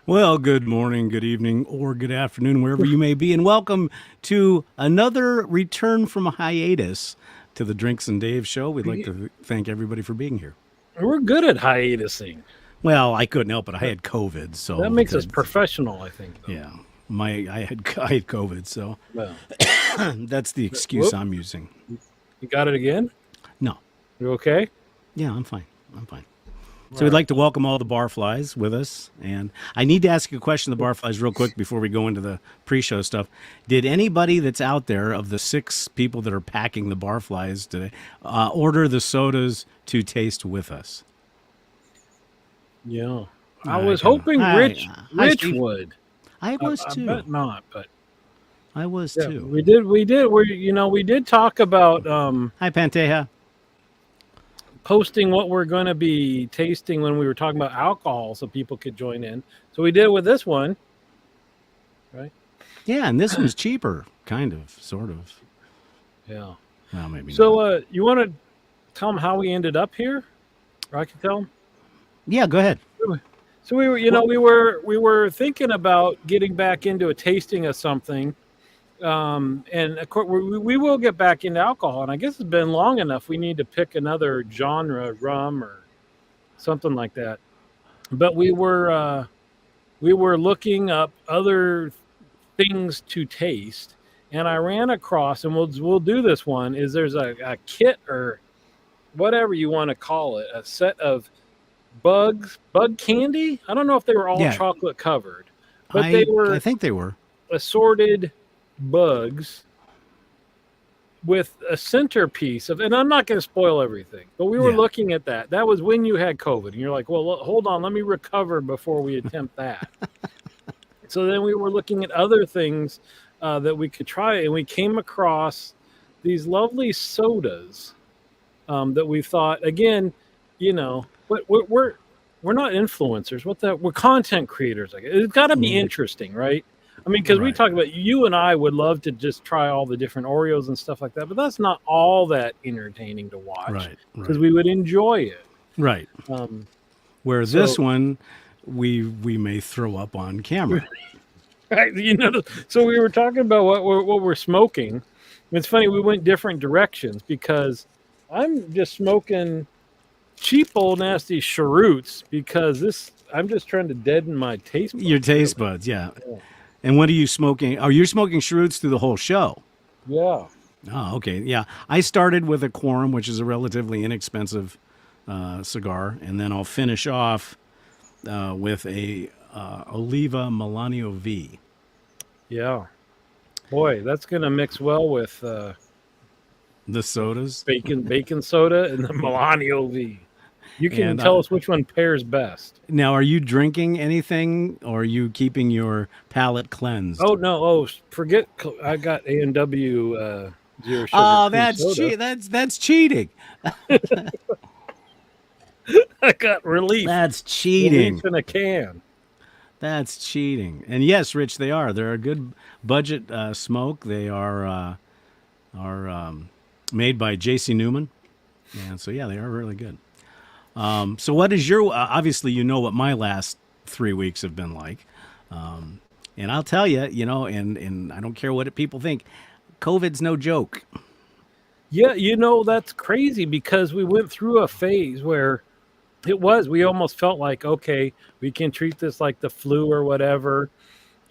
Well, good morning, good evening, or good afternoon, wherever you may be, and welcome to another return from a hiatus to the Drinks and Dave show. We'd like to thank everybody for being here. We're good at hiatusing. Well, I couldn't help it. I That, had COVID, that so makes us professional, I think, though. yeah, I had COVID, so Well, that's the excuse whoop, I'm using. you got it again? No, You okay? yeah, I'm fine. I'm fine. All So we'd right. like to welcome all the barflies with us. And I need to ask you a question, the barflies, real quick before we go into the pre-show stuff. Did anybody that's out there of the 6 people that are packing the barflies today order the sodas to taste with us? Yeah. I I was kind of. hoping Rich Hi, Rich Steve. would. I was I too. bet not, but I was yeah, too. we did talk about Hi, Panteja. posting what we're going to be tasting when we were talking about alcohol so people could join in. So we did with this one, right? Yeah, and this one's cheaper, kind of, sort of. Yeah. Well, maybe So not. you want to tell them how we ended up here? Or I can tell them. Yeah, go ahead. So we were, Well, we were thinking about getting back into a tasting of something, and of course we will get back into alcohol. And I guess it's been long enough. We need to pick another genre, rum or something like that. But we were looking up other things to taste, and I ran across, and we'll do this one. Is there's a kit or whatever you want to call it, a set of bug candy. I don't know if they were all yeah, chocolate covered, but they I were think they were. assorted bugs with a centerpiece of, and I'm not going to spoil everything, but we were Yeah. looking at that. That was when you had COVID, and you're like, well, hold on, let me recover before we attempt that. So then we were looking at other things that we could try, and we came across these lovely sodas that we thought, again, we're not influencers. We're content creators. Like, it's got to be Mhm. interesting, right? I mean, because we Right. talk about, you and I would love to just try all the different Oreos and stuff like that, but that's not all that entertaining to watch Right. because Right. we would enjoy it. Right. Um, Where this so, one, we may throw up on camera. right, so we were talking about what we're smoking. It's funny, we went different directions because I'm just smoking cheap old nasty cheroots because I'm just trying to deaden my taste Your buds, taste really. buds, yeah. And what are you smoking? Oh, you're smoking cheroots through the whole show. Yeah. Oh, okay. Yeah. I started with a Quorum, which is a relatively inexpensive cigar, and then I'll finish off with a Oliva Melanio V. Yeah. Boy, that's gonna mix well with The sodas. bacon soda and the Milano V. You can And tell us which one pairs best. now, are you drinking anything, or are you keeping your palate cleansed? Oh no! Oh, forget. I got A&W zero sugar Oh, cream soda. that's cheating. I got relief. That's Relief cheating. in a can. That's cheating. And yes, Rich, they are. They're a good budget smoke. They are made by J.C. Newman, and so yeah, they are really good. So what is your? Obviously, you know what my last 3 weeks have been like, and I'll tell you, and I don't care what people think. COVID's no joke. Yeah, that's crazy because we went through a phase where we almost felt like, okay, we can treat this like the flu or whatever,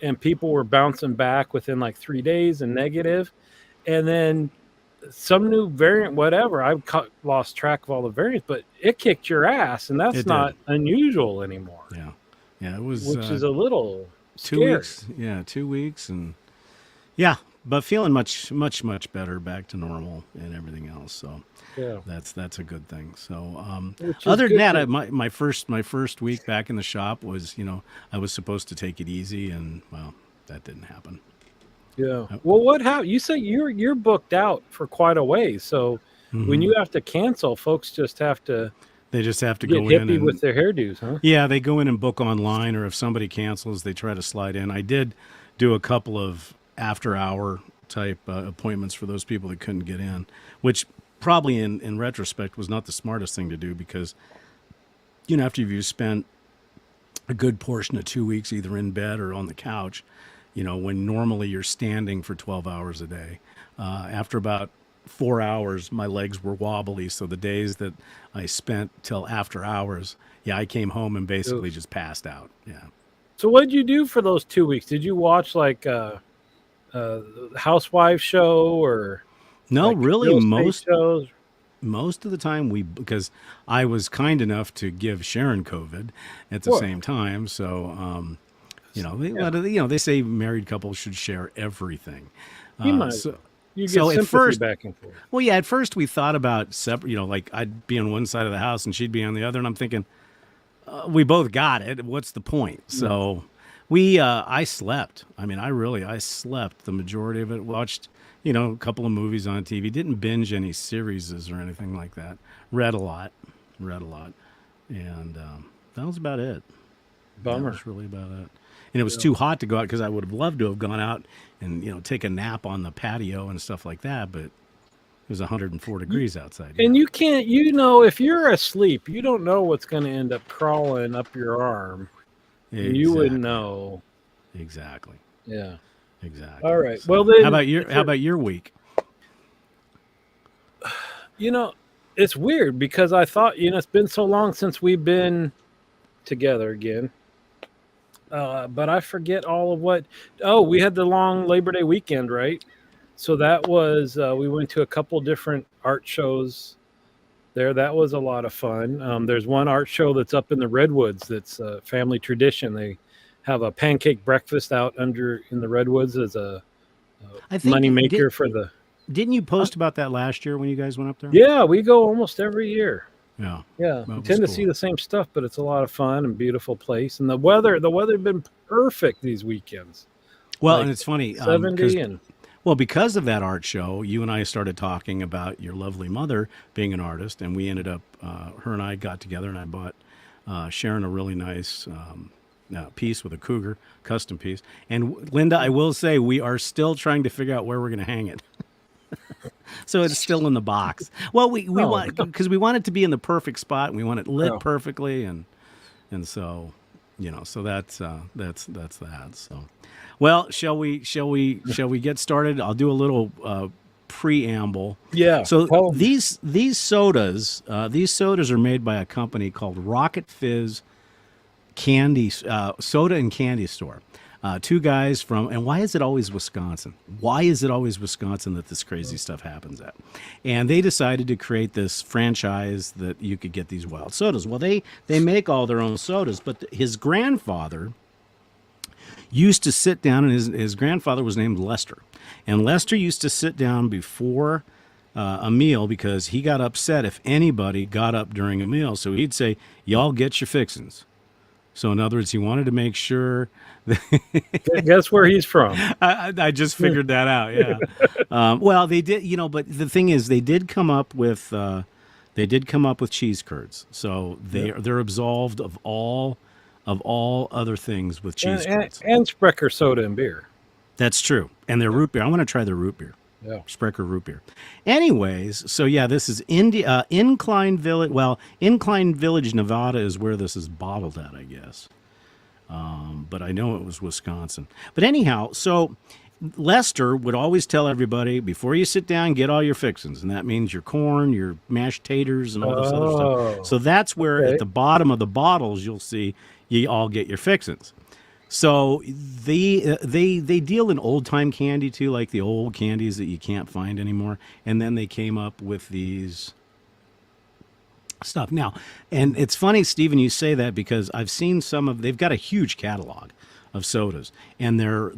and people were bouncing back within like 3 days and negative, and then some new variant, whatever. Lost track of all the variants, but it kicked your ass, and that's It did. not unusual anymore, Yeah, yeah. It was which is a little 2 weeks. scary. Yeah, 2 weeks, and yeah, but feeling much, much, much better, back to normal, and everything else. So Yeah, that's a good thing. So which is other than good that, to. my first week back in the shop was, I was supposed to take it easy, and well, that didn't happen. Yeah. Uh, Well, what happened? You say you're booked out for quite a ways, so when mhm. you have to cancel, folks just have to They just have to get go in hippie and with their hairdos, huh? yeah, they go in and book online, or if somebody cancels, they try to slide in. I did do a couple of after hour type appointments for those people that couldn't get in, which probably in retrospect was not the smartest thing to do because after you've spent a good portion of 2 weeks either in bed or on the couch, when normally you're standing for 12 hours a day. After about 4 hours, my legs were wobbly. So the days that I spent till after hours, I came home and basically Oof. just passed out. Yeah. So what did you do for those 2 weeks? Did you watch like housewife show or No, like really, real estate shows? most of the time because I was kind enough to give Sharon COVID at the Sure. same time. So, Yeah. they say married couples should share everything. You Uh, might as so, well. You get so at sympathy first, back and forth. well, yeah, at first we thought about separate, like I'd be on one side of the house and she'd be on the other. And I'm thinking, we both got it. What's the point? Yeah. So I slept. I mean, I slept the majority of it. Watched, a couple of movies on TV. Didn't binge any series or anything like that. Read a lot. And that was about it. That Bummer. was really about it. And it was Yeah. too hot to go out because I would have loved to have gone out and, take a nap on the patio and stuff like that. But it was 104 degrees outside. And you can't, if you're asleep, you don't know what's going to end up crawling up your arm. And you wouldn't know. Exactly. Yeah. Exactly. All right. So, Well, then, how about your week? It's weird because I thought, it's been so long since we've been together again. But I forget all of what. Oh, we had the long Labor Day weekend, right? So that was, we went to a couple different art shows there. That was a lot of fun. There's one art show that's up in the Redwoods that's a family tradition. They have a pancake breakfast out in the Redwoods as a I think money maker for the. Didn't you post about that last year when you guys went up there? Yeah, we go almost every year. Yeah. Yeah, That we was tend to cool. see the same stuff, but it's a lot of fun and beautiful place. And the weather's been perfect these weekends. Well, Like and it's funny 70 and because of that art show, you and I started talking about your lovely mother being an artist, and we ended up, her and I got together, and I bought Sharon a really nice piece with a cougar, custom piece. And Linda, I will say, we are still trying to figure out where we're going to hang it. So it's still in the box. Well, we want because we want it to be in the perfect spot, and we want it lit perfectly, and so so that's that. So, well, shall we get started? I'll do a little preamble. yeah. So these sodas are made by a company called Rocket-Fizz candy soda and candy store. Two guys from, and why is it always Wisconsin? Why is it always Wisconsin that this crazy stuff happens at? And they decided to create this franchise that you could get these wild sodas. Well, they make all their own sodas, but his grandfather used to sit down, and his grandfather was named Lester. And Lester used to sit down before a meal because he got upset if anybody got up during a meal. So he'd say, "Y'all get your fixins." So in other words, he wanted to make sure. Guess where he's from? I just figured that out. Yeah. Well, they did, but the thing is, they did come up with cheese curds. So they're absolved of all other things with cheese curds. And Sprecher soda and beer. That's true. And their root beer. I want to try their root beer. Yeah. Sprecher root beer. Anyways, so yeah, this is Incline Village. Well, Incline Village, Nevada is where this is bottled at, I guess. But I know it was Wisconsin. But anyhow, so Lester would always tell everybody, before you sit down, get all your fixins. And that means your corn, your mashed taters, and all this other stuff. So that's where at the bottom of the bottles, you'll see you all get your fixins. So they deal in old time candy too, like the old candies that you can't find anymore. And then they came up with these stuff now. And it's funny, Stephen, you say that because I've seen they've got a huge catalog of sodas, and their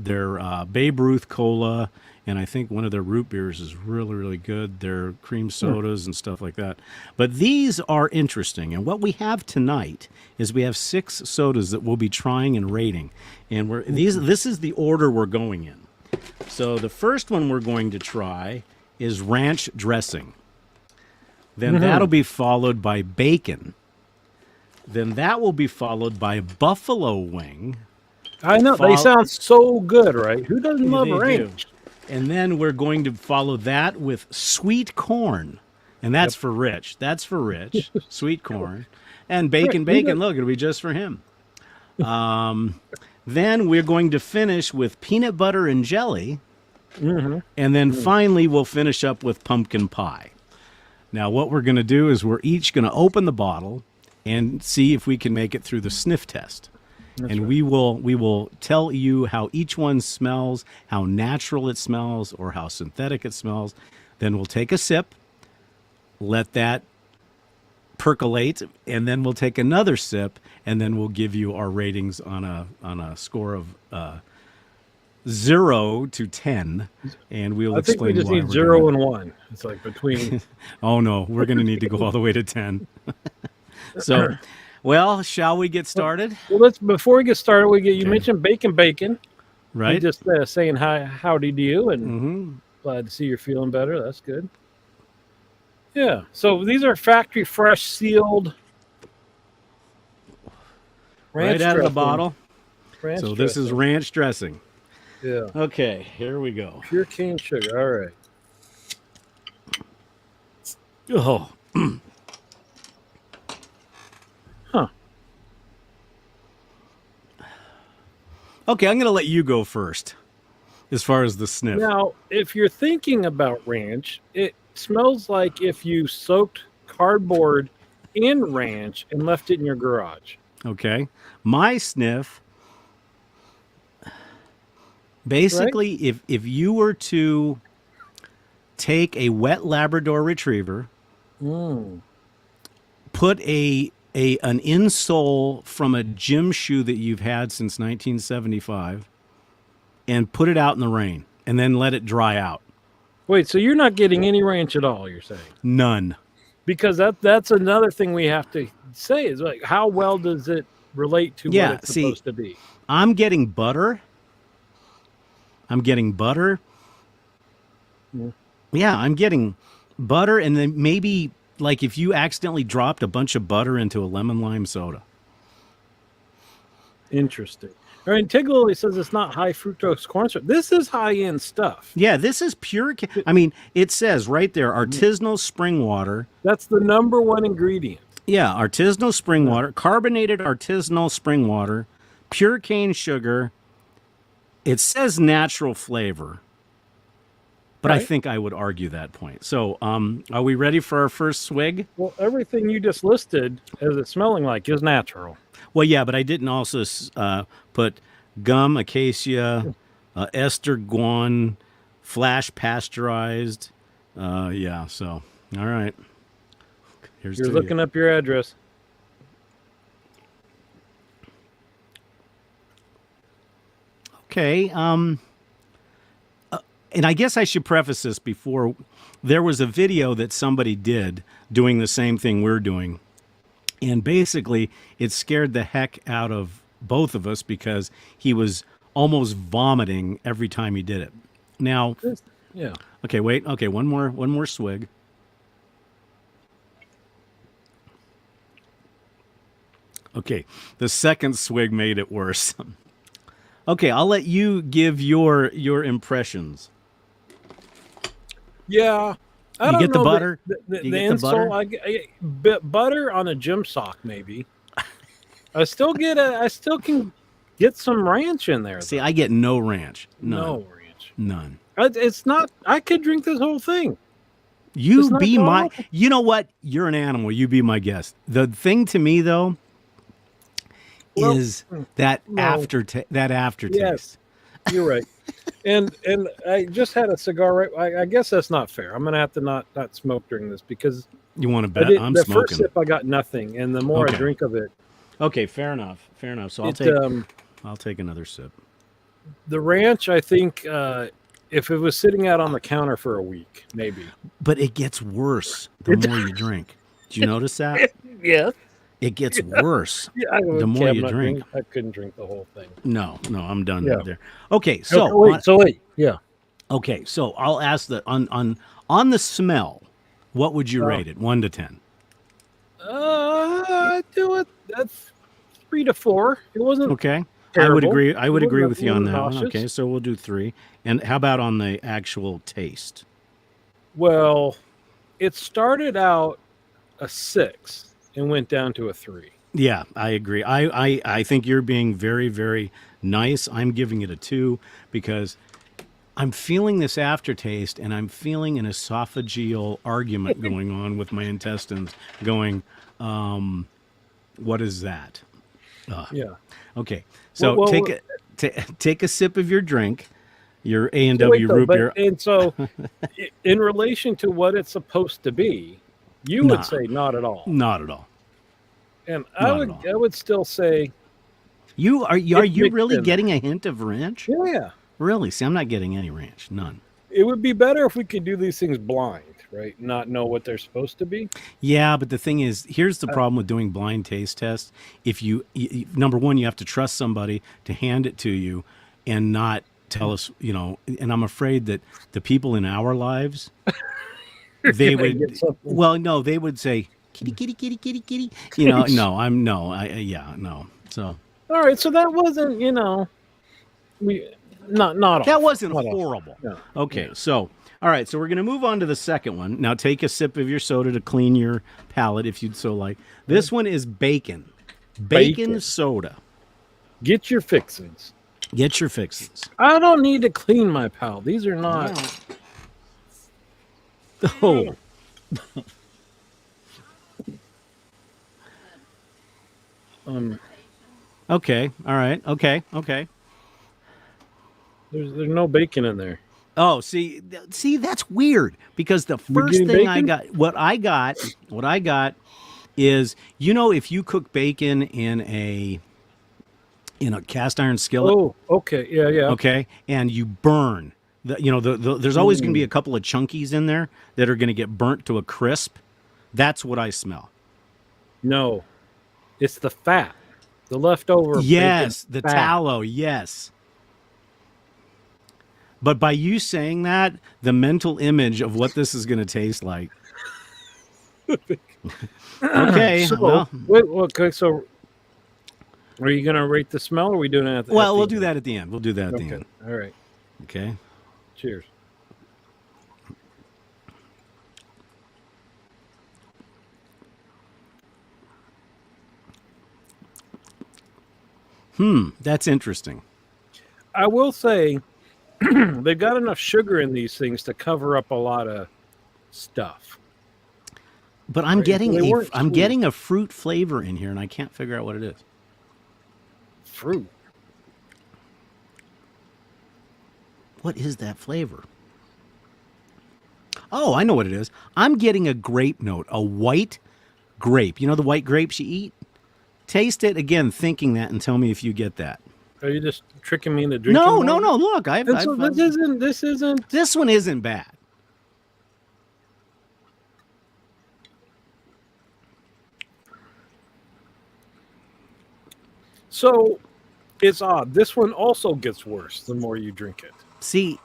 Babe Ruth Cola, and I think one of their root beers is really, really good. Their cream sodas and stuff like that. But these are interesting. And what we have tonight is we have 6 sodas that we'll be trying and rating. And this is the order we're going in. So the first one we're going to try is ranch dressing. Then that'll be followed by bacon. Then that will be followed by buffalo wing. I know. They sound so good, right? Who doesn't love ranch? And then we're going to follow that with sweet corn. And that's for Rich. That's for Rich. Sweet corn. And bacon. Look, it'll be just for him. Then we're going to finish with peanut butter and jelly. Mm-hmm. And then finally, we'll finish up with pumpkin pie. Now, what we're going to do is we're each going to open the bottle and see if we can make it through the sniff test. And we will tell you how each one smells, how natural it smells, or how synthetic it smells. Then we'll take a sip, let that percolate, and then we'll take another sip, and then we'll give you our ratings on a score of 0 to 10, and we'll I think explain we just why need we're 0 doing and 1. It's like between. Oh no, we're going to need to go all the way to 10. So, well, shall we get started? Well, before we get started, you Okay. mentioned bacon. Right? You just saying hi, howdy to you, and Mm-hmm. glad to see you're feeling better. That's good. Yeah. So these are factory fresh sealed ranch Right out of the dressing. bottle. Ranch So this is dressing. ranch dressing. Yeah. Okay, here we go. Pure cane sugar. All right. Oh, Huh. okay, I'm going to let you go first as far as the sniff. Now, if you're thinking about ranch, it smells like if you soaked cardboard in ranch and left it in your garage. Okay. My sniff, basically, if you were to take a wet Labrador Retriever, put an insole from a gym shoe that you've had since 1975, and put it out in the rain, and then let it dry out. Wait, so you're not getting any ranch at all, you're saying? None. Because that's another thing we have to say is like, how well does it relate to Yeah, what it's see, supposed to be? I'm getting butter. Yeah, I'm getting butter, and then maybe like if you accidentally dropped a bunch of butter into a lemon lime soda. Interesting. All right, Tiglily says it's not high fructose corn syrup. This is high-end stuff. Yeah, this is pure. I mean, it says right there, artisanal spring water. That's the number one ingredient. Yeah, artisanal spring water, carbonated artisanal spring water, pure cane sugar. It says natural flavor, but I Right. think I would argue that point. So, are we ready for our first swig? Well, everything you just listed as it's smelling like is natural. Well, yeah, but I didn't also put gum, acacia, ester guan, flash pasteurized. Yeah, so, all right. Here's You're to looking you. up your address. Okay. And I guess I should preface this before. There was a video that somebody did doing the same thing we're doing. And basically, it scared the heck out of both of us because he was almost vomiting every time he did it. Now, Yeah. okay, wait. Okay, one more swig. Okay, the second swig made it worse. Okay, I'll let you give your impressions. Yeah. I You don't get the know butter? The You get the insole, butter on a gym sock, maybe. I still can get some ranch in there. See, though. I get no ranch. None. No ranch. None. It's not. I could drink this whole thing. You It's not be my. awful. You know what? You're an animal. You be my guest. The thing to me though Well, is that no. aftertaste. Yes, you're right. And I just had a cigar. Right. I guess that's not fair. I'm gonna have to not smoke during this because You want to I bet? did, I'm the smoking. first sip I got nothing, and the more Okay. I drink of it, Okay, fair enough. Fair enough. So it I'll take another sip. the ranch. I think if it was sitting out on the counter for a week, maybe. But it gets worse the more you drink. Do you notice that? Yeah. It gets worse. Yeah. The more you drink. I couldn't drink the whole thing. No, I'm done Yeah. there. Okay, so wait. Yeah. okay, so I'll ask on the smell. What would you rate it? 1 to 10. I do it. That's 3 to 4. It wasn't. Okay. Terrible. I would agree with you on that one. Nauseous. Okay, so we'll do 3. And how about on the actual taste? Well, it started out a 6 and went down to a 3. Yeah, I agree. I think you're being very, very nice. I'm giving it a 2 because I'm feeling this aftertaste and I'm feeling an esophageal argument going on with my intestines going, what is that? Yeah. Okay, Well, so well take a sip of your drink, your A and so wait W though, root but beer. and so in relation to what it's supposed to be, you would Nah, say not at all. not at all. And Not at all. I would still say Are it's you mixed really in there. getting a hint of ranch? Yeah. Really? See, I'm not getting any ranch. None. It would be better if we could do these things blind, right? Not know what they're supposed to be. Yeah, but the thing is, here's the Uh, problem with doing blind taste tests. If number one, you have to trust somebody to hand it to you and not tell us, and I'm afraid that the people in our lives, they Can I get would, something? well, no, they would say, kitty, kitty, kitty, kitty, kitty. No, yeah, no. So All right, so that wasn't, we not that awful. wasn't Not awful. horrible. No. Okay, Yeah. so all right, so we're gonna move on to the second one. Now take a sip of your soda to clean your palate, if you'd so like. This one is bacon, Bacon. soda. Get your fixings. Get your fixes. I don't need to clean my palate. These are not. Oh, Um, okay, all right, okay. there's no bacon in there. Oh, see, that's weird because the You first getting thing I bacon? got, what I got is, if you cook bacon in a cast iron skillet, Oh, okay. Yeah, yeah. okay, and you burn there's always going to be a Mm, couple of chunkies in there that are going to get burnt to a crisp. That's what I smell. no, it's the fat, the leftover bacon Yes, the fat. tallow, yes. But by you saying that, the mental image of what this is going to taste like. Okay, So, well, wait, okay. So, are you gonna rate the smell? Or are we doing it at we'll the do end? that at the end. We'll do that at the Okay. end. All right. Okay. Cheers. That's interesting. I will say they've got enough sugar in these things to cover up a lot of stuff. But I'm Right? getting They weren't I'm sweet. getting a fruit flavor in here and I can't figure out what it is. Fruit. What is that flavor? Oh, I know what it is. I'm getting a grape note, a white grape. You know the white grapes you eat? Taste it again, thinking that, and tell me if you get that. Are you just tricking me into drinking No, more? no, no. Look, And so this isn't. this one isn't bad. So it's odd. This one also gets worse the more you drink it. See,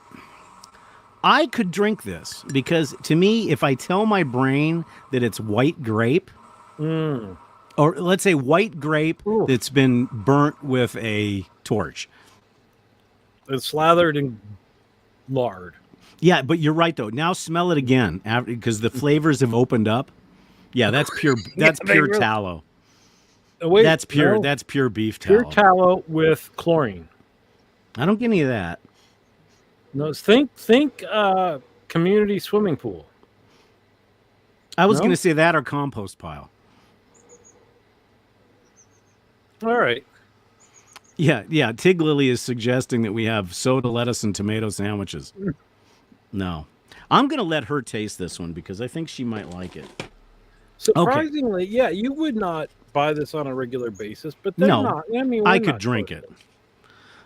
I could drink this because to me, if I tell my brain that it's white grape, Mm. or let's say white grape Ooh. that's been burnt with a torch. It's slathered in lard. Yeah, but you're right though. Now smell it again because the flavors have opened up. Yeah, that's pure. That's they pure really- tallow. Wait, That's pure. no. That's pure beef Pure tallow. tallow with chlorine. I don't get any of that. No, think community swimming pool. I was No? going to say that or compost pile. All right. Yeah. Tig Lily is suggesting that we have soda, lettuce, and tomato sandwiches. No, I'm going to let her taste this one because I think she might like it. Surprisingly, yeah, you would not buy this on a regular basis, but they're No, not. I mean, I we're could not drink close. it.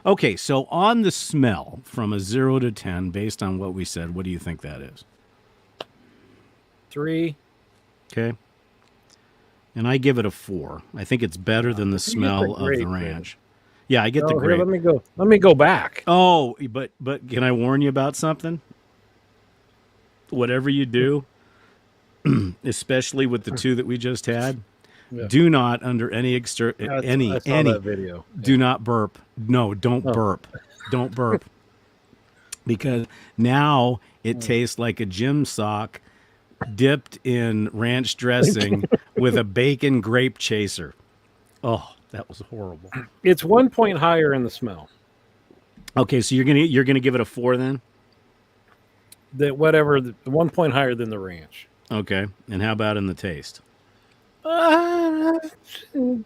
Okay, so on the smell from a 0 to 10, based on what we said, what do you think that is? 3. Okay. And I give it a 4. I think it's better than the You get the smell of grape, the man. ranch. Yeah, I get the Oh, here, grape. let me go. Let me go back. Oh, but can I warn you about something? Whatever you do, especially with the two that we just had, Yeah. do not under any I saw that video. do not burp. No, don't Oh. burp. Don't burp. Because now it tastes like a gym sock dipped in ranch dressing with a bacon grape chaser. Oh, that was horrible. It's 1 point higher in the smell. Okay, so you're gonna give it a 4 then? That whatever, 1 point higher than the ranch. Okay, and how about in the taste? Uh, I'm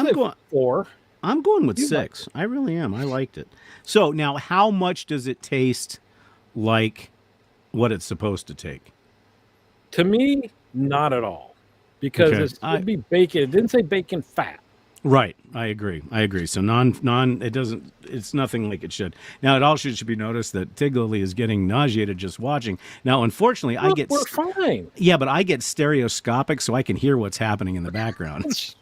say going. 4. I'm going with You 6. I really am. I liked it. So now, how much does it taste like what it's supposed to take? To me, not at all, because Okay. it should be bacon. It didn't say bacon fat. Right. I agree. So non. It doesn't. It's nothing like it should. Now, it also should be noticed that Tiglily is getting nauseated just watching. Now, unfortunately, I Look, get. we're fine. Yeah, but I get stereoscopic, so I can hear what's happening in the background.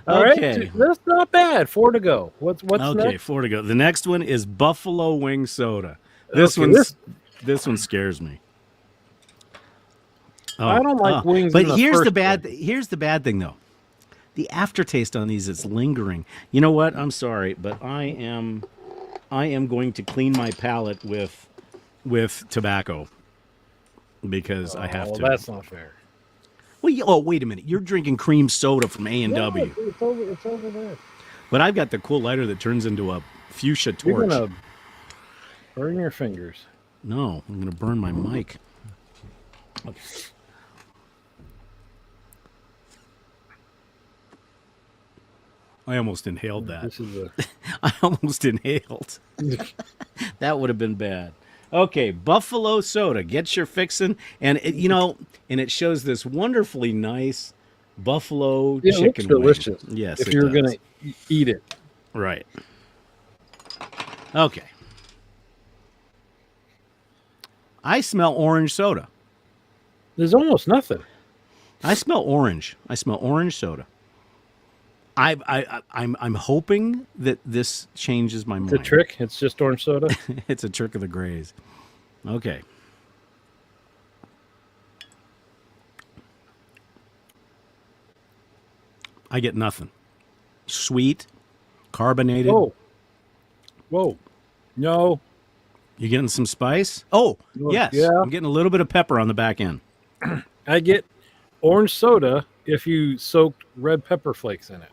All right, Okay. that's not bad. 4 to go. What's Okay, next? 4 to go. The next one is Buffalo Wing Soda. This Okay, this one scares me. Oh, I don't like wings. But in the here's the first bad. place. Here's the bad thing, though. The aftertaste on these is lingering. You know what? I'm sorry, but I am going to clean my palate with tobacco because I have well, to. that's not fair. Well, oh, wait a minute. You're drinking cream soda from A&W. No, it's over there. But I've got the cool lighter that turns into a fuchsia You're torch. gonna burn your fingers. No, I'm going to burn my mic. Okay. I almost inhaled that. This is a I almost inhaled. That would have been bad. Okay, Buffalo Soda. Get your fixin'. And, and it shows this wonderfully nice buffalo yeah, it looks chicken wing. delicious. Yes, if it you're does. gonna eat it. Right. Okay. I smell orange soda. There's almost nothing. I smell orange. I smell orange soda. I'm hoping that this changes my mind. The trick. It's just orange soda. It's a trick of the Grays. Okay. I get nothing. Sweet, carbonated. Whoa. No. You getting some spice? Oh, yes. Yeah. I'm getting a little bit of pepper on the back end. I get orange soda if you soaked red pepper flakes in it.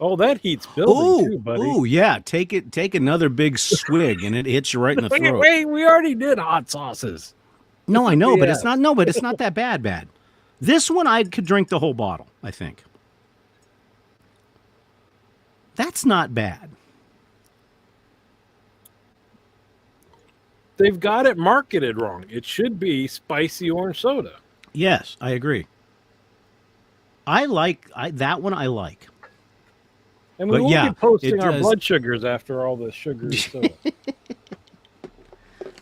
Oh, that heat's building too, buddy. Ooh, yeah. Take another big swig, and it hits you right in the throat. Wait, we already did hot sauces. No, I know, but Yeah. it's not. No, but it's not that bad. This one, I could drink the whole bottle. I think that's not bad. They've got it marketed wrong. It should be spicy orange soda. Yes, I agree. I like that one. I like. And we But will yeah, be posting it our does- blood sugars after all the sugary soda.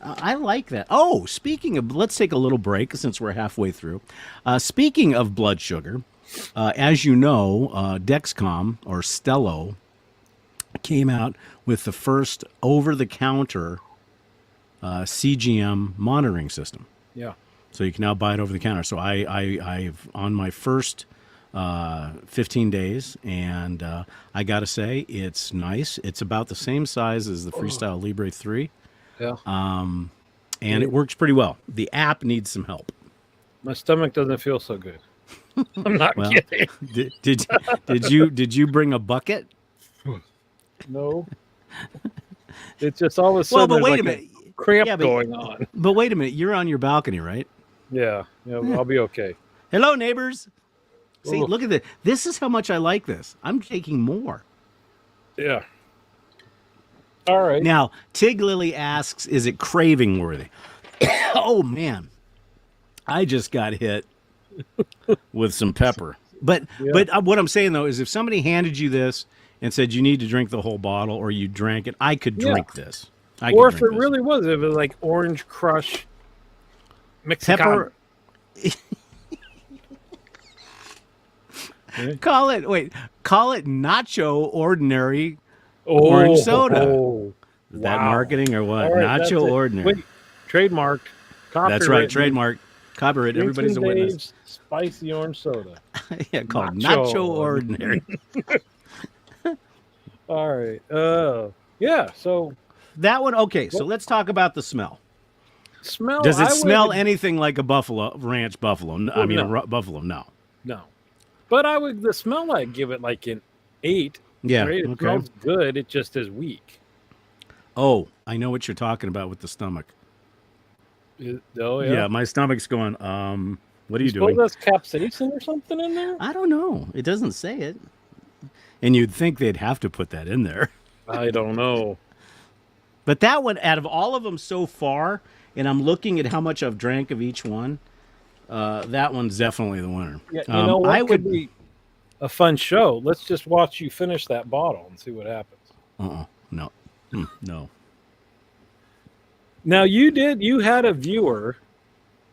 I like that. Oh, speaking of, let's take a little break since we're halfway through. Speaking of blood sugar, as you know, Dexcom or Stello came out with the first over-the-counter CGM monitoring system. Yeah. So you can now buy it over the counter. So I've on my first 15 days, and I got to say, it's nice. It's about the same size as the Freestyle Libre 3. Yeah. And it works pretty well. The app needs some help. My stomach doesn't feel so good. I'm not Well, kidding. did you bring a bucket? No. It's just all of a sudden Well, but wait there's a like minute. cramp Yeah, but- going on. But wait a minute. You're on your balcony, right? Yeah. I'll be okay. Hello, neighbors. See, Oof. look at this. This is how much I like this. I'm taking more. Yeah. All right. Now, Tig Lily asks, is it craving worthy? Oh, man. I just got hit with some pepper. But what I'm saying, though, is if somebody handed you this and said you need to drink the whole bottle or you drank it, I could drink this. Or if it really was, if it was like Orange Crush Mexican. Pepper. Call it nacho ordinary orange soda. Oh, Is that wow. marketing or what? All right, that's Nacho it. ordinary. Wait, trademarked. That's right. copywritten, Trademark. Copyright. Everybody's a Winston witness. Dave's spicy orange soda. Yeah, called Nacho. nacho ordinary. All right. Yeah. So That one. Okay. So let's talk about the smell. smell. Does it I smell would- anything like a buffalo ranch buffalo? I mean, no. buffalo. No. No. But the smell I'd give it like an 8. Yeah. Right? It Okay. smells good. It just is weak. Oh, I know what you're talking about with the stomach. Oh, yeah? Yeah, my stomach's going, what are you Suppose doing? that's capsaicin or something in there? I don't know. It doesn't say it. And you'd think they'd have to put that in there. I don't know. But that one, out of all of them so far, and I'm looking at how much I've drank of each one, that one's definitely the winner. Yeah, you know what I could would. be a fun show? Let's just watch you finish that bottle and see what happens. No. No. Now, you had a viewer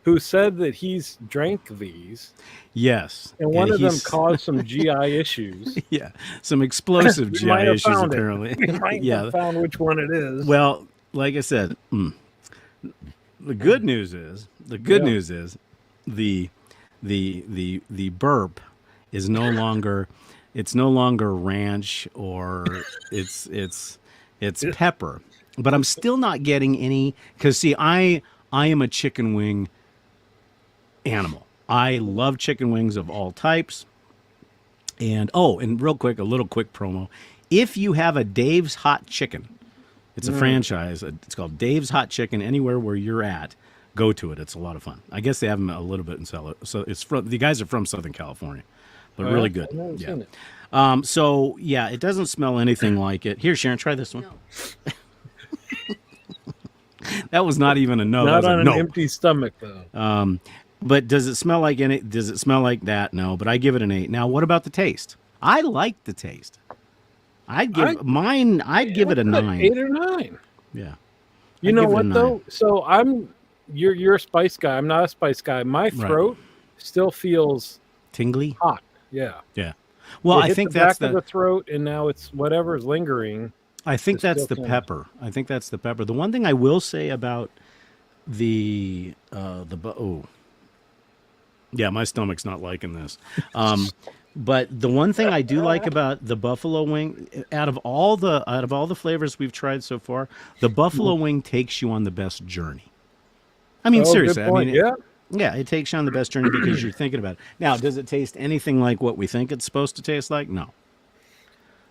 who said that he's drank these, Yes. and one of them he's- caused some GI issues. Yeah, some explosive You GI might have issues found it. apparently. You might Yeah. have found which one it is. Well, like I said, the good news is the burp is no longer ranch or it's pepper. But I'm still not getting any, because see, I am a chicken wing animal. I love chicken wings of all types. And real quick, a little quick promo. If you have a Dave's Hot Chicken, it's a franchise. It's called Dave's Hot Chicken. Anywhere where you're at, go to it. It's a lot of fun. I guess they have them a little bit in Sell. So the guys are from Southern California, but really good. I've never seen it. So yeah, it doesn't smell anything like it. Here, Sharon, try this one. That was not even a no. Not That was on a an no. empty stomach, though. But does it smell like any? Does it smell like that? No. But I give it an 8. Now, what about the taste? I like the taste. I'd give it a 9. 8 or 9. Yeah. You I'd know give it a what 9. though? So you're a spice guy. I'm not a spice guy. My throat still feels Tingly. hot. Yeah. Yeah. Well, It I hit think the that's back of the throat, and now it's whatever's lingering. I think It's that's still the kind of- pepper. I think that's the pepper. The one thing I will say about yeah, my stomach's not liking this. But the one thing I do like about the buffalo wing, out of all the flavors we've tried so far, the buffalo wing takes you on the best journey. I mean, Oh, seriously. good point. I mean, Yeah. yeah, it takes you on the best journey because you're thinking about it. Now, does it taste anything like what we think it's supposed to taste like? No.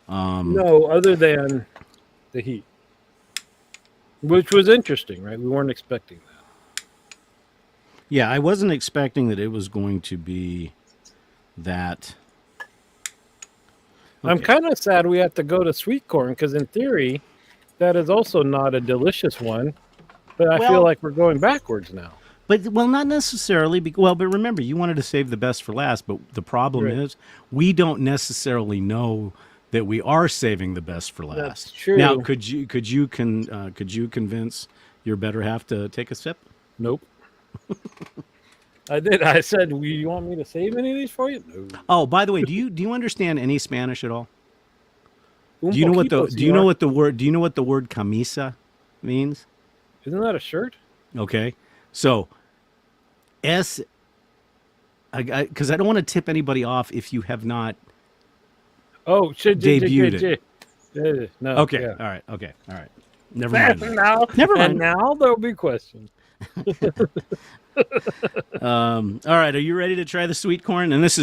No, other than the heat, which was interesting, right? We weren't expecting that. Yeah, I wasn't expecting that it was going to be that. I'm Okay. kind of sad we have to go to sweet corn because, in theory, that is also not a delicious one. But I Well- feel like we're going backwards now. But not necessarily. But remember, you wanted to save the best for last. But the problem Right. is, we don't necessarily know that we are saving the best for last. That's true. Now, could you convince your better half to take a sip? Nope. I did. I said, "You want me to save any of these for you?" No. Oh, by the way, do you understand any Spanish at all? Un Do you know what poquito, do you know what the word camisa means? Isn't that a shirt? Okay, so because I don't want to tip anybody off if you have not. Oh, Debuted it. No. Okay, yeah. all right. Never mind. that. now, Never mind. And now there'll be questions. All right, are you ready to try the sweet corn? And this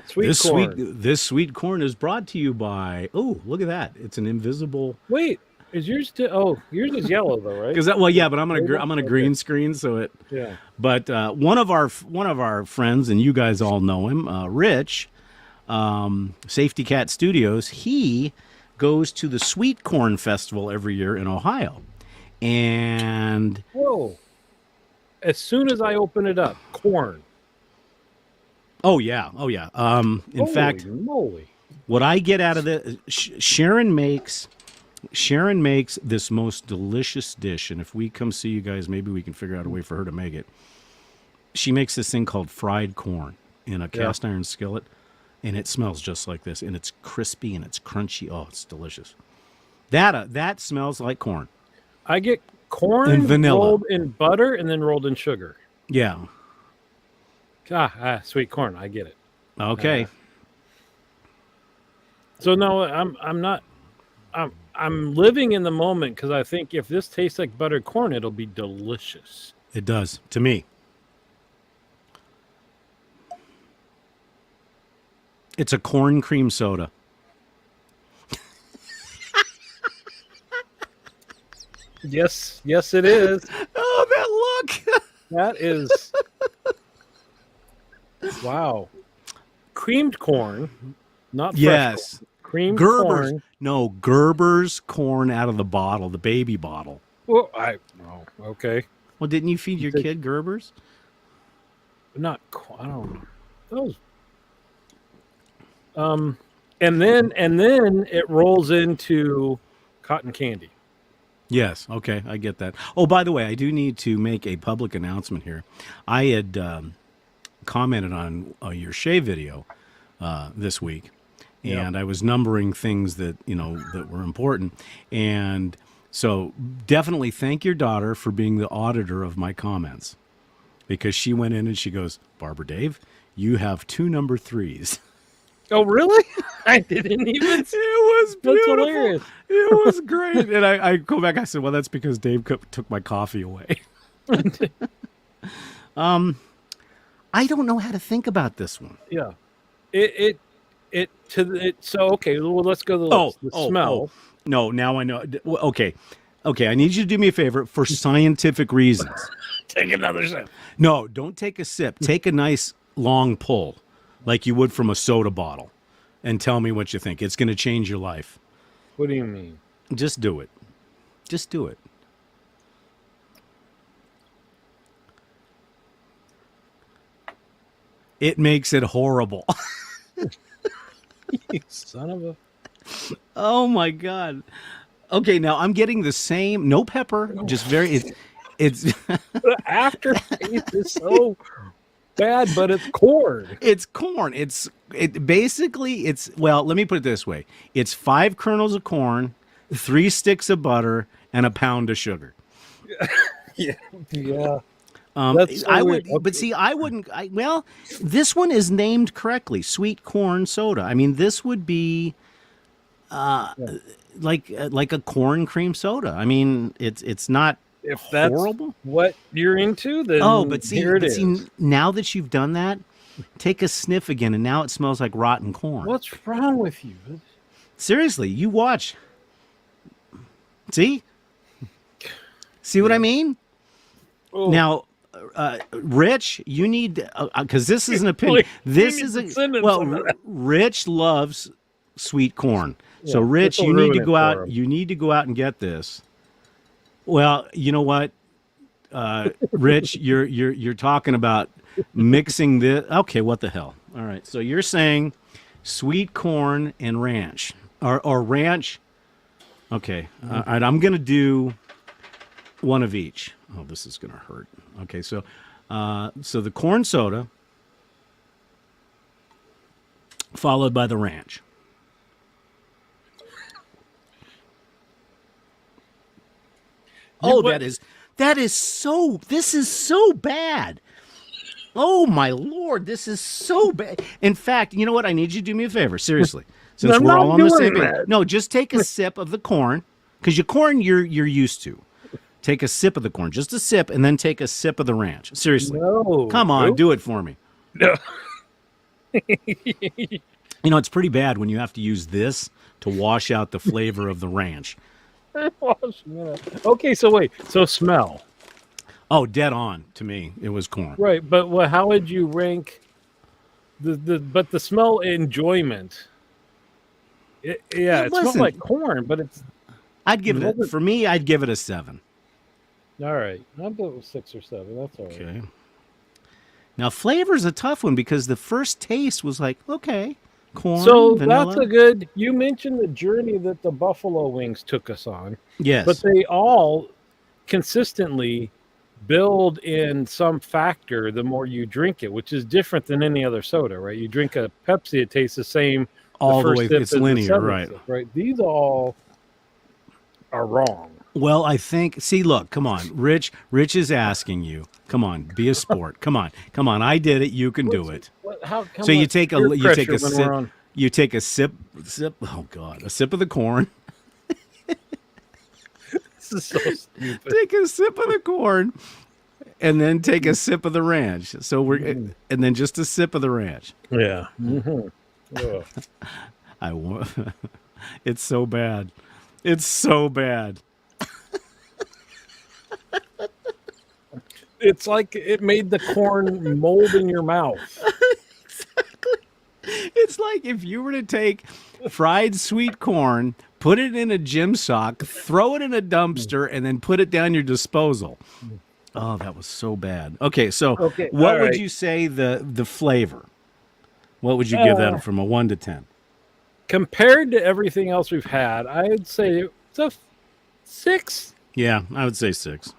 Sweet corn. this sweet corn is brought to you by. Oh, look at that! It's an invisible. Wait, is yours still? Oh, yours is yellow though, right? Because yeah, but I'm gonna Okay. green screen so it. Yeah. But one of our friends, and you guys all know him, Rich, Safety Cat Studios. He goes to the Sweet Corn Festival every year in Ohio, and Whoa. As soon as I open it up, corn. oh yeah. In fact, Holy moly. what I get out of this, Sharon makes this most delicious dish, and if we come see you guys, maybe we can figure out a way for her to make it. She makes this thing called fried corn in a cast iron skillet, and it smells just like this, and it's crispy and it's crunchy. Oh, it's delicious. That smells like corn. I get corn And vanilla. rolled in butter and then rolled in sugar. Yeah. Sweet corn. I get it. Okay. So no, I'm not. I'm living in the moment because I think if this tastes like buttered corn, it'll be delicious. It does to me. It's a corn cream soda. Yes, it is. Oh, that look. That is wow. Creamed corn, not fresh Yes. corn. Creamed Gerber's. corn. No, Gerber's corn out of the bottle, the baby bottle. Well, okay. Well, didn't you feed your kid Gerber's? Not I don't know. Those and then it rolls into cotton candy. Yes. Okay, I get that. Oh, by the way, I do need to make a public announcement here. I had commented on your shave video this week, and I was numbering things that that were important, and so definitely thank your daughter for being the auditor of my comments, because she went in and she goes, Barbara Dave, you have 2 number 3s. Oh, really? I didn't even. It was beautiful. That's hilarious. It was great. And I go back. I said, well, that's because Dave took my coffee away. I don't know how to think about this one. Yeah. So okay. Well, let's go to the list. The smell. No, now I know. Okay. I need you to do me a favor for scientific reasons. Take another sip. No, don't take a sip. Take a nice long pull, like you would from a soda bottle, and tell me what you think. It's going to change your life. What do you mean? Just do it. Just do it. It makes it horrible. You son of a. Oh my God. Okay, now I'm getting the same, no pepper, just very, it's The aftertaste is so bad, but it's corn. It's corn. Well, let me put it this way. It's 5 kernels of corn, 3 sticks of butter, and a pound of sugar. Yeah. That's so I weird. would, but see, I wouldn't. Well, this one is named correctly, sweet corn soda. I mean, this would be, like a corn cream soda. I mean, it's not. If that's horrible. What you're into, then here it is. See, now that you've done that, take a sniff again, and now it smells like rotten corn. What's wrong with you? Seriously, you watch. See what I mean? Oh. Now, Rich, you need because this is an opinion. This is Rich loves sweet corn. So, Rich, you need to go out. You need to go out and get this. Well, you know what, Rich, you're talking about mixing this. Okay, what the hell? All right, so you're saying sweet corn and ranch, or ranch. Okay, all right, I'm gonna do one of each. Oh, this is gonna hurt. Okay, so the corn soda, followed by the ranch. Oh, this is so bad. Oh, my Lord, this is so bad. In fact, you know what? I need you to do me a favor, seriously. Since we're all on the same page. No, just take a sip of the corn, because your corn you're used to. Take a sip of the corn, just a sip, and then take a sip of the ranch. Seriously. No. Come on, do it for me. No. It's pretty bad when you have to use this to wash out the flavor of the ranch. Okay, so wait. So smell. Oh, dead on to me. It was corn. Right, but how would you rank the smell enjoyment? It smells like corn, but it's. I'd give it for me. I'd give it a 7. All right, I'll go with 6 or 7. That's all right. Okay. Now flavor's a tough one because the first taste was like corn. So vanilla. that's a good. You mentioned the journey that the buffalo wings took us on. Yes, but they all consistently build in some factor the more you drink it, which is different than any other soda, right? You drink a Pepsi, it tastes the same all the way. It's linear, right? Right. These all are wrong. Well, I think. See, look, come on, Rich. Rich is asking you. Come on, be a sport. Come on. I did it. You can do it. So you take a sip. You take a sip. Oh God, a sip of the corn. This is so stupid. Take a sip of the corn, and then take a sip of the ranch. So and then just a sip of the ranch. Yeah. Mm-hmm. Ugh. I want. It's so bad. It's so bad. It's like it made the corn mold in your mouth. It's like if you were to take fried sweet corn, put it in a gym sock, throw it in a dumpster, and then put it down your disposal. Oh, that was so bad. Okay, so Okay, what all would right. you say the flavor? What would you give that from a 1 to 10? Compared to everything else we've had, I'd say it's a 6. Yeah, I would say 6.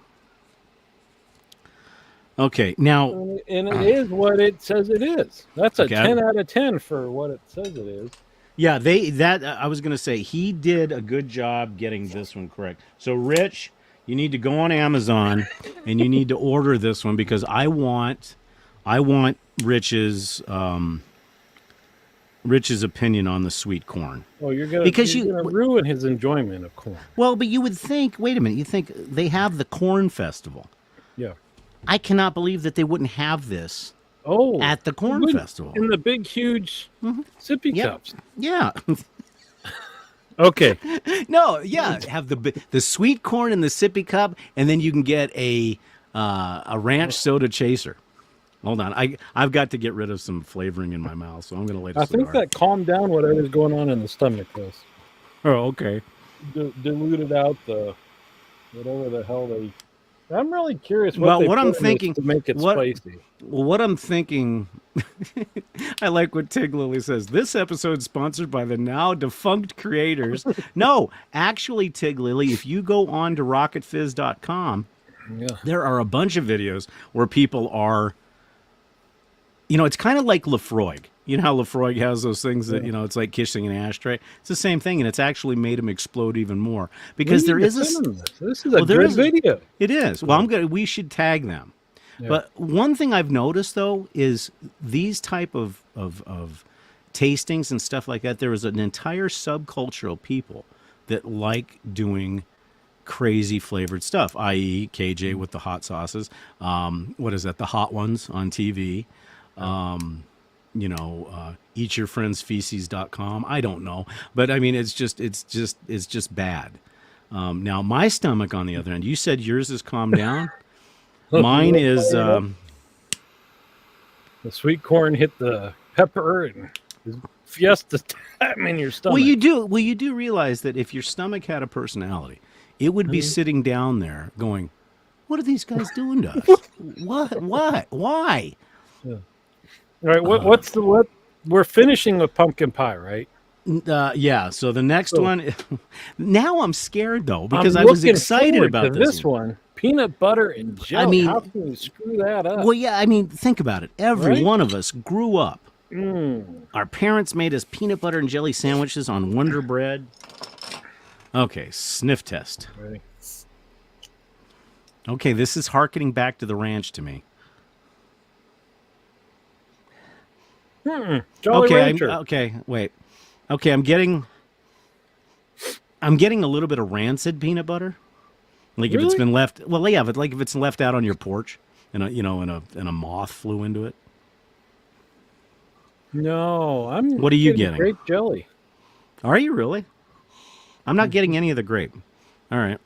Okay, now And it is what it says it is. That's a Okay, 10 out of 10 for what it says it is. yeah, I was going to say he did a good job getting this one correct. So Rich, you need to go on Amazon and you need to order this one because I want Rich's opinion on the sweet corn. Oh, you're gonna ruin his enjoyment of corn. Well, but you would think, wait a minute, you think they have the corn festival. Yeah. I cannot believe that they wouldn't have this Oh, at the corn festival. in the big, huge sippy Yep. cups. Yeah. Okay. No, yeah, have the sweet corn in the sippy cup, and then you can get a ranch soda chaser. Hold on, I've got to get rid of some flavoring in my mouth, so I'm going to light a I cigar. think that calmed down whatever's going on in the stomach. This Oh, okay. diluted out the whatever the hell they. I'm really curious. Well, they what put I'm in this thinking- to make it spicy. Well, what I'm thinking, I like what Tig Lily says. This episode is sponsored by the now defunct creators. No, actually, Tig Lily, if you go on to Rocket-Fizz.com, Yeah. there are a bunch of videos where people are, it's kind of like Lefroy. You know how Lefroy has those things that, it's like kissing an ashtray? It's the same thing, and it's actually made him explode even more. Because there is This is a good video. It is. Well, we should tag them. Yeah. But one thing I've noticed, though, is these type of tastings and stuff like that, there is an entire subculture of people that like doing crazy flavored stuff, i.e. KJ with the hot sauces. What is that? The hot ones on TV. Eatyourfriendsfeces.com. I don't know. But I mean, it's just bad. Now my stomach, on the other end, you said yours is calmed down. Mine is, the sweet corn hit the pepper and fiesta time in your stomach. well, you do realize that if your stomach had a personality, it would be sitting down there going, what are these guys doing to us? What? Why? All right, what? We're finishing with pumpkin pie, right? Yeah. So the next one, now I'm scared though, because I'm I was looking excited forward about to this one. Peanut butter and jelly. I mean- how can you screw that up? Well, yeah, I mean, think about it. Every Right? one of us grew up. Mm. Our parents made us peanut butter and jelly sandwiches on Wonder Bread. Okay, sniff test. Ready? Okay, this is harkening back to the ranch to me. Jolly Okay, Rancher. wait. Okay, I'm getting a little bit of rancid peanut butter. Like if it's Really? been left, well, yeah, but like if it's left out on your porch and a moth flew into it. No, I'm. What are you getting? Grape jelly. Are you really? I'm not getting any of the grape. All right.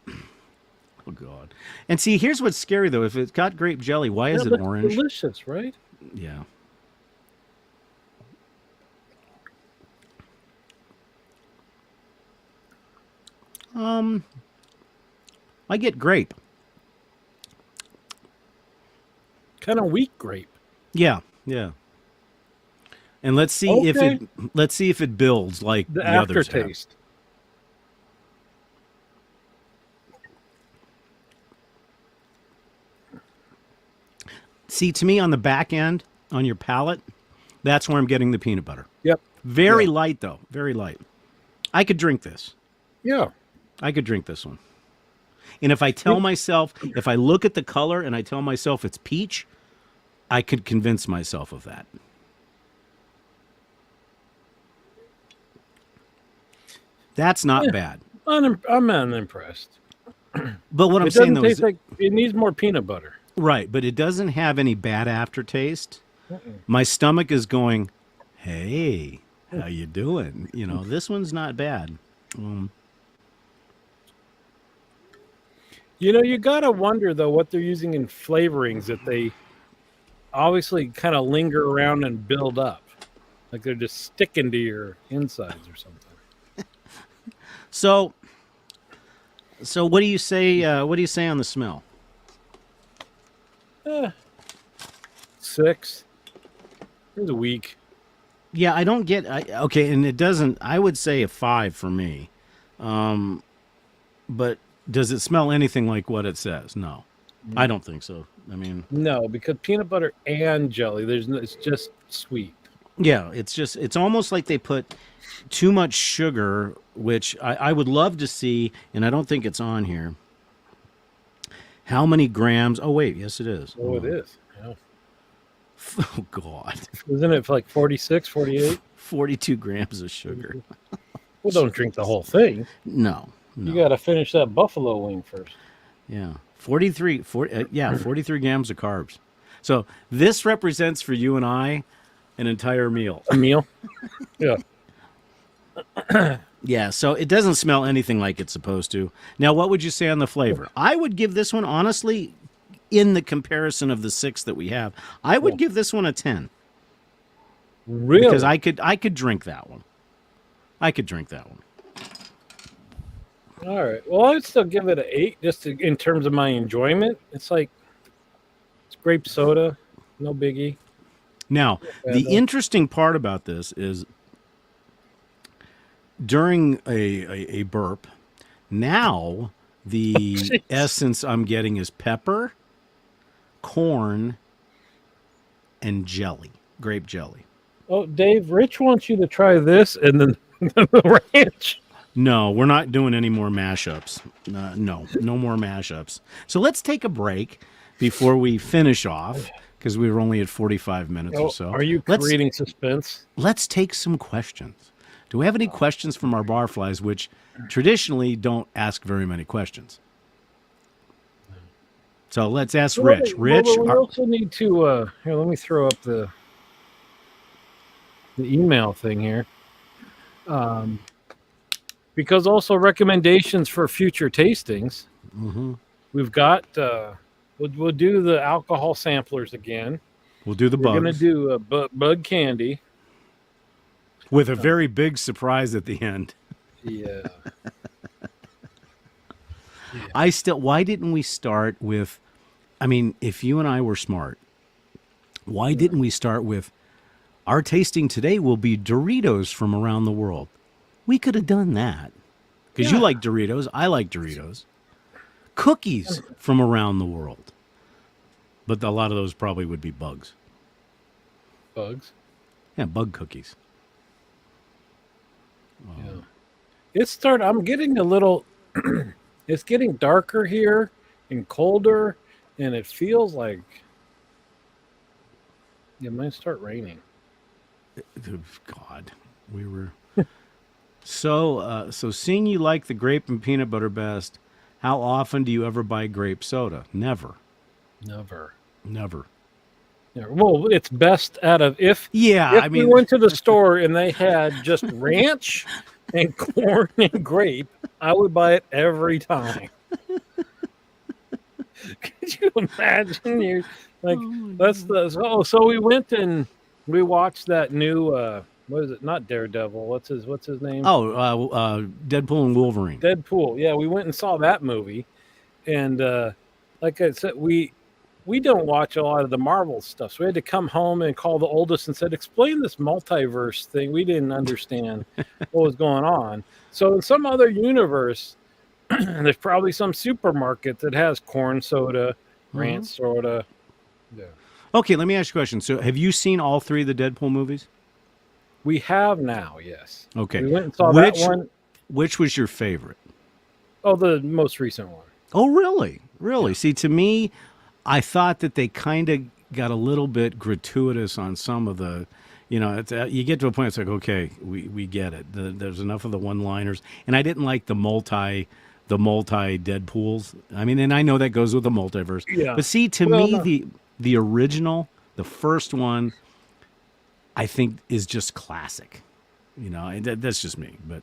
Oh God. And see, here's what's scary though. If it's got grape jelly, why is Yeah, it but orange? Delicious, right? Yeah. I get grape. Kind of weak grape. Yeah, yeah. And let's see if it builds like The others have. aftertaste. See, to me on the back end, on your palate, that's where I'm getting the peanut butter. Yep. Very light though, very light. I could drink this. Yeah. I could drink this one. And if I tell myself, if I look at the color and I tell myself it's peach, I could convince myself of that. That's not bad. I'm unimpressed. But what I'm It saying doesn't though is taste like it needs more peanut butter. right, but it doesn't have any bad aftertaste. My stomach is going, hey, How you doing? You know, this one's not bad. You know, you gotta wonder though what they're using in flavorings that they obviously kind of linger around and build up, like they're just sticking to your insides or something. So, so what do you say? What do you say on the smell? 6. It was a week. Yeah, I don't get. Okay, and it doesn't. I would say a 5 for me. But does it smell anything like what it says? No, I don't think so. I mean, No, because peanut butter and jelly, it's just sweet. yeah, it's almost like they put too much sugar, which I would love to see, and I don't think it's on here. How many grams? Oh wait, yes it is. Oh, it is. Yeah. Oh God, Isn't it like 46, 48? 42 grams of sugar. Well, don't drink the whole thing. No, You got to finish that buffalo wing first. yeah, 43 grams of carbs. So this represents for you and I an entire meal. A meal? Yeah. Yeah, so it doesn't smell anything like it's supposed to. Now, what would you say on the flavor? I would give this one, honestly, in the comparison of the 6 that we have, I would give this one a 10. Really? Because I could drink that one. I could drink that one. All right. Well, I'd still give it an 8 just in terms of my enjoyment. It's like it's grape soda, no biggie. Now, the interesting part about this is during a burp, now the essence I'm getting is pepper, corn, and jelly, grape jelly. Oh, Dave, Rich wants you to try this and then the ranch. No, we're not doing any more mashups. No more mashups. So let's take a break before we finish off because we were only at 45 minutes or so. Are you creating suspense? Let's take some questions. Do we have any questions from our barflies, which traditionally don't ask very many questions? So let's ask Rich. Rich, we also need to here. Let me throw up the email thing here, because also recommendations for future tastings. Mm-hmm. We've got we'll do the alcohol samplers again. We'll do the bugs. We're going to do bug candy with a very big surprise at the end. Yeah. Why didn't we start with, I mean, if you and I were smart, why didn't we start with our tasting today will be Doritos from around the world? We could have done that because you like Doritos. I like Doritos. Cookies from around the world. But a lot of those probably would be bugs. Bugs? Yeah, bug cookies. Yeah. I'm getting a little, it's getting darker here and colder, and it feels like it might start raining. God, we were so seeing you like the grape and peanut butter best. How often do you ever buy grape soda? Never. Yeah, well, it's best out of if we went to the store and they had just ranch and corn and grape, I would buy it every time. Could you imagine? You like so we went and we watched that new what is it? Not Daredevil. What's his name? Deadpool and Wolverine. Deadpool. Yeah, we went and saw that movie, and like I said, we don't watch a lot of the Marvel stuff, so we had to come home and call the oldest and said, "Explain this multiverse thing. We didn't understand what was going on." So in some other universe, there's probably some supermarket that has corn soda, ranch soda. Yeah. Okay, let me ask you a question. So have you seen all 3 of the Deadpool movies? We have now, yes. Okay. We went and saw that one. Which was your favorite? Oh, the most recent one. Oh, really? Really? Yeah. See, to me, I thought that they kind of got a little bit gratuitous on some of the, you get to a point, it's like, okay, we get it. There's enough of the one-liners. And I didn't like the multi Deadpools. I mean, and I know that goes with the multiverse. Yeah. But see, to me, the original, the first one, I think is just classic. That's just me. But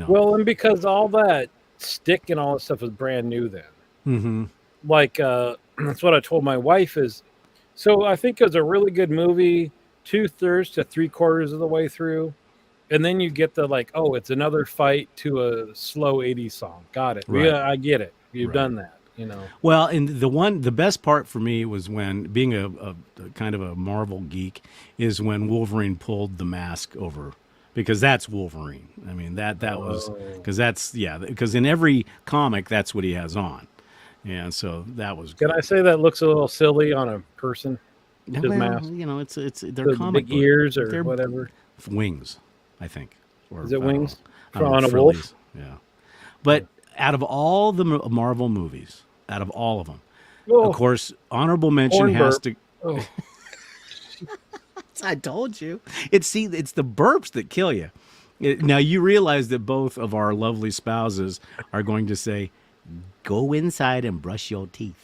Well, and because all that stick and all that stuff was brand new then. hmm Like that's what I told my wife is. So I think it was a really good movie, 2/3 to 3/4 of the way through, and then you get the like, oh, it's another fight to a slow '80s song. Got it. right, I get it. You've right. done that. Well, and the best part for me was when being a kind of a Marvel geek is when Wolverine pulled the mask over, because that's Wolverine. I mean that was Oh. because in every comic that's what he has on, and so that was Can good. I say that looks a little silly on a person? Yeah, His well, mask, it's they're the comic big book. ears or They're whatever. wings, I think, or Is it I don't know. wings I don't know, on a frillies. wolf? Yeah, but out of all the Marvel movies, out of all of them, of Oh, course, honorable mention corn has burp. to. Oh, I told you. It's the burps that kill you. Now you realize that both of our lovely spouses are going to say, "Go inside and brush your teeth.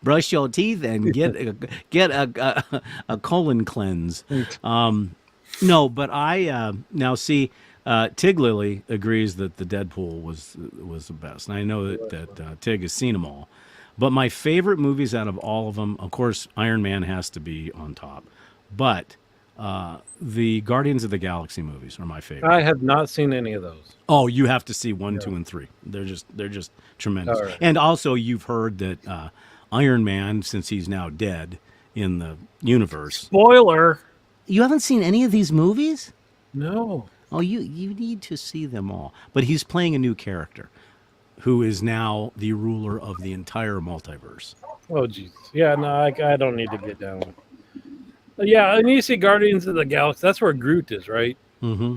Brush your teeth and get a colon cleanse." No, but I now see. Tig Lily agrees that the Deadpool was the best, and I know that Tig has seen them all. But my favorite movies out of all of them, of course, Iron Man has to be on top. But the Guardians of the Galaxy movies are my favorite. I have not seen any of those. Oh, you have to see one, Yeah. 2, and 3. They're just tremendous. All right. And also, you've heard that Iron Man, since he's now dead in the universe, Spoiler. you haven't seen any of these movies. No. Oh, you need to see them all. But he's playing a new character, who is now the ruler of the entire multiverse. Oh, Jesus. Yeah, no, I don't need to get down. Yeah, I need to see Guardians of the Galaxy. That's where Groot is, right? Mm-hmm.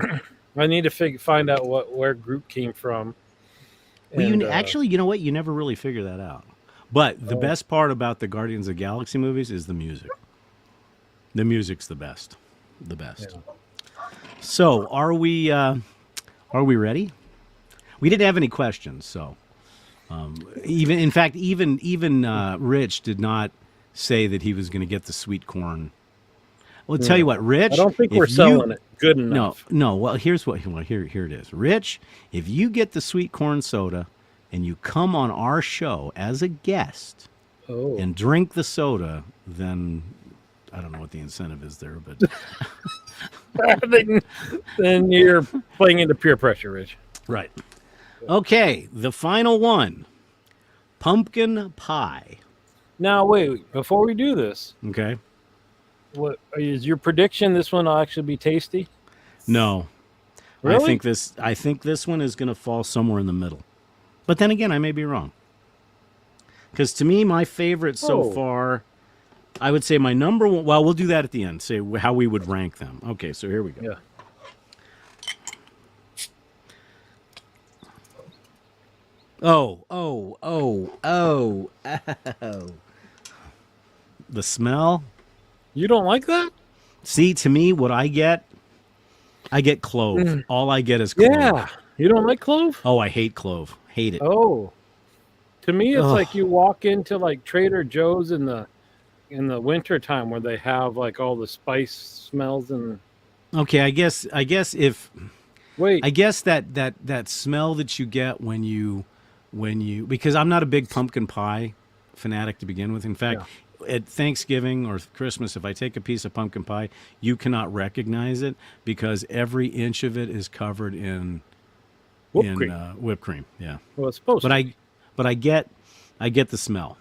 I need to find out where Groot came from. Well, And, actually, you know what? You never really figure that out. But the Oh. best part about the Guardians of the Galaxy movies is the music. The music's the best. The best. Yeah. So, are we ready? We didn't have any questions, so even Rich did not say that he was going to get the sweet corn. Well, tell you what, Rich. I don't think if we're you- selling it good enough. No. Well, here it is. Rich, if you get the sweet corn soda and you come on our show as a guest Oh. and drink the soda, then I don't know what the incentive is there, but then you're playing into peer pressure, Rich. right. Okay, the final one, pumpkin pie. Now, wait. Before we do this, Okay. what is your prediction? This one will actually be tasty? No, Really? I think this one is going to fall somewhere in the middle. But then again, I may be wrong. Because to me, my favorite so Oh. far, I would say my number one. Well, we'll do that at the end. Say how we would rank them. Okay, so here we go. Yeah. Oh. The smell. You don't like that? See, to me, what I get clove. All I get is clove. Yeah. You don't like clove? Oh, I hate clove. Hate it. Oh. To me, it's Ugh. like you walk into like Trader Joe's in the winter time where they have like all the spice smells and Okay, I guess if wait. I guess that smell that you get when you because I'm not a big pumpkin pie fanatic to begin with. In fact, at Thanksgiving or Christmas, if I take a piece of pumpkin pie, you cannot recognize it because every inch of it is covered in Whipped cream. Whipped cream. Yeah, Well, it's supposed but to. I get the smell.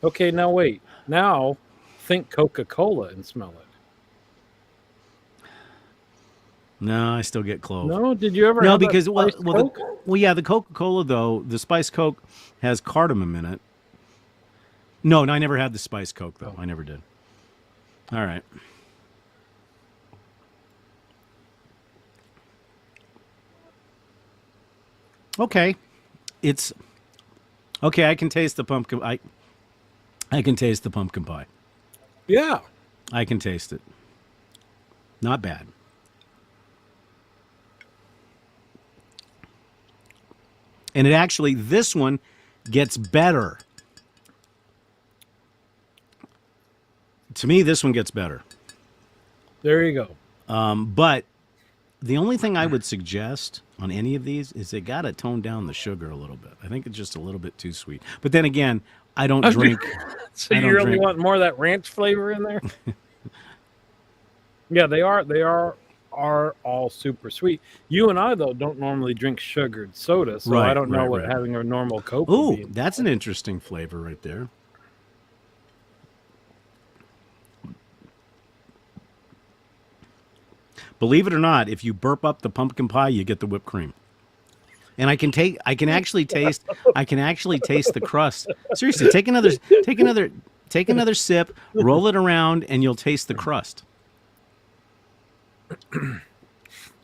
Okay, now wait. Now think Coca-Cola and smell it. No, I still get clove. No, did you ever No, have that because spiced Coke? the Coca-Cola though, the spiced Coke has cardamom in it. No, I never had the spiced Coke though. I never did. All right. Okay. It's okay, I can taste the pumpkin I can taste the pumpkin pie. Yeah. I can taste it. Not bad. And it actually, this one gets better. To me, this one gets better. There you go. But The only thing I would suggest on any of these is they got to tone down the sugar a little bit. I think it's just a little bit too sweet. But then again, I don't drink. So I you don't really drink. want more of that ranch flavor in there? Yeah, they are. They are all super sweet. You and I though don't normally drink sugared soda, so I Right, don't know right, what right. having a normal Coke would Ooh, be. that's an interesting flavor right there. Believe it or not, if you burp up the pumpkin pie, you get the whipped cream. And I can actually taste the crust. Seriously, take another sip, roll it around, and you'll taste the crust.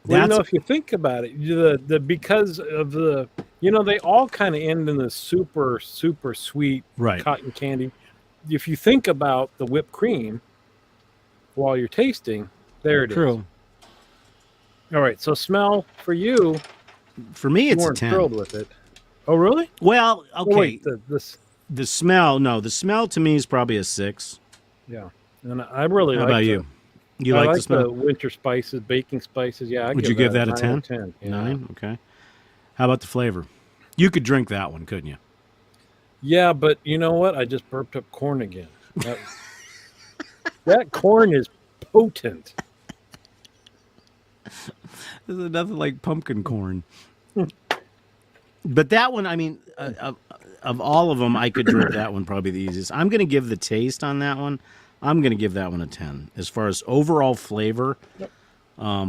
Well, That's if you think about it, the because of the they all kind of end in the super super sweet right. cotton candy. If you think about the whipped cream while you're tasting, there it is. True. All right, so smell for you. For me, You it's a weren't 10. thrilled with it. Oh, really? Well, Oh, okay. wait, this. The smell to me is probably a 6. Yeah, and I really How like about the, you? You I like the like smell? the winter spices, baking spices. Yeah, Would you give that a 9 10? or 10. Yeah. 9? Okay. How about the flavor? You could drink that one, couldn't you? Yeah, but you know what? I just burped up corn again. That corn is potent. There's nothing like pumpkin corn. But that one, I mean, of all of them, I could drink that one probably the easiest. I'm going to give the taste on that one. I'm going to give that one a 10. As far as overall flavor, I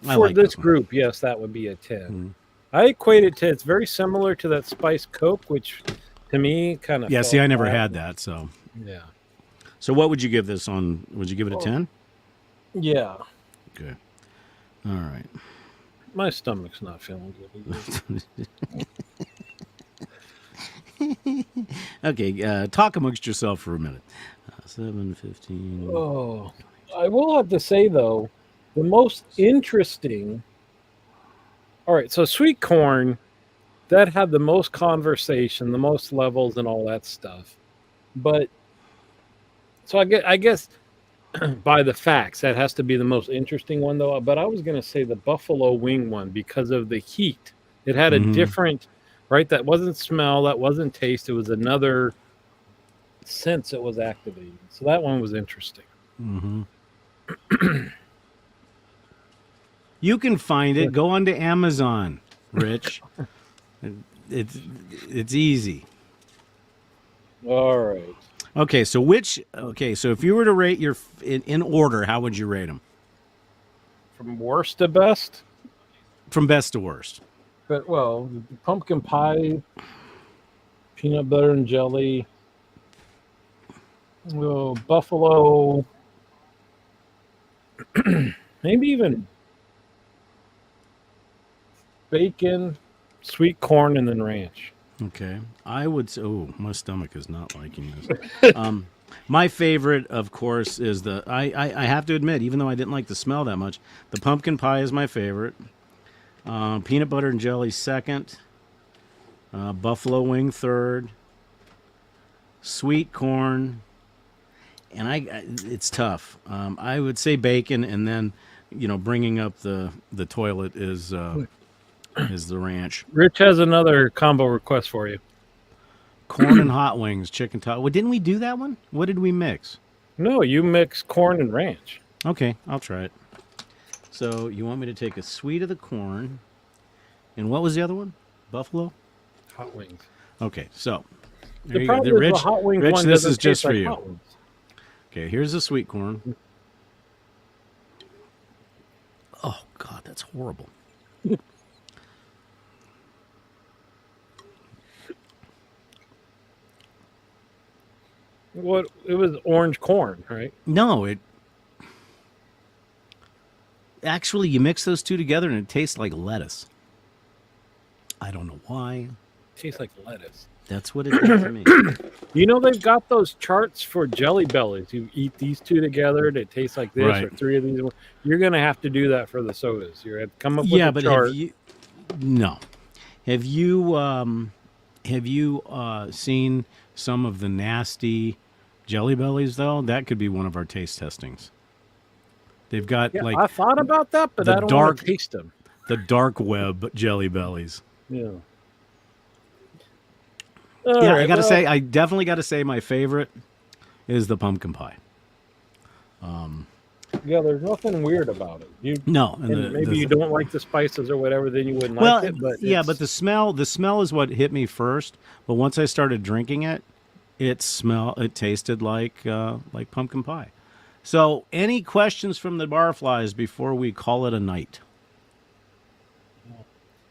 For like this one. group, yes, that would be a 10. I equate it to, it's very similar to that spice Coke, which to me kind of. Yeah, see, I never had that, so. Yeah. So what would you give this on? Would you give it a 10? Yeah. Okay. All right. My stomach's not feeling good. Okay, talk amongst yourself for a minute. 7:15. Oh, I will have to say though, the most interesting. All right, so sweet corn, that had the most conversation, the most levels, and all that stuff. But so I guess by the facts, that has to be the most interesting one though. But I was going to say the buffalo wing one because of the heat. It had a different, right? That wasn't smell, that wasn't taste. It was another sense it was activating. So that one was interesting. You can find it. Go onto Amazon, Rich. It's easy. All right. Okay, so if you were to rate your in order, how would you rate them? From worst to best? From best to worst. But well, pumpkin pie, peanut butter and jelly, buffalo, maybe even bacon, sweet corn, and then ranch. Okay. I would say, oh, my stomach is not liking this. My favorite, of course, is I have to admit, even though I didn't like the smell that much, the pumpkin pie is my favorite. Peanut butter and jelly second. Buffalo wing third. Sweet corn. And it's tough. I would say bacon, and then, bringing up the toilet is the ranch. Rich has another combo request for you. Corn and hot wings, chicken taco. Well, didn't we do that one? What did we mix? No, you mix corn and ranch. Okay, I'll try it. So you want me to take a sweet of the corn, and what was the other one? Buffalo? Hot wings. Okay, so there The you go. problem is Rich, the hot wings Rich, one this doesn't is just taste for like you. hot wings. Okay, here's the sweet corn. Oh God, that's horrible. What it was orange corn, right? No, it actually you mix those two together and it tastes like lettuce. I don't know why. Tastes like lettuce. That's what it did to me. They've got those charts for Jelly Bellies. You eat these two together, they taste like this, Right. or three of these. You're going to have to do that for the sodas. You're going to come up with Yeah, a but chart. have you seen some of the nasty Jelly Bellies though? That could be one of our taste testings. They've got Yeah, like I thought about that, but the I don't want dark- to taste them. the dark web Jelly Bellies. Yeah. Yeah, I gotta say, I definitely gotta say my favorite is the pumpkin pie. Yeah, there's nothing weird about it. No, And maybe you don't like the spices or whatever, then you wouldn't well, like it. But yeah, it's- but the smell is what hit me first. But once I started drinking it, it tasted like pumpkin pie. So, any questions from the barflies before we call it a night?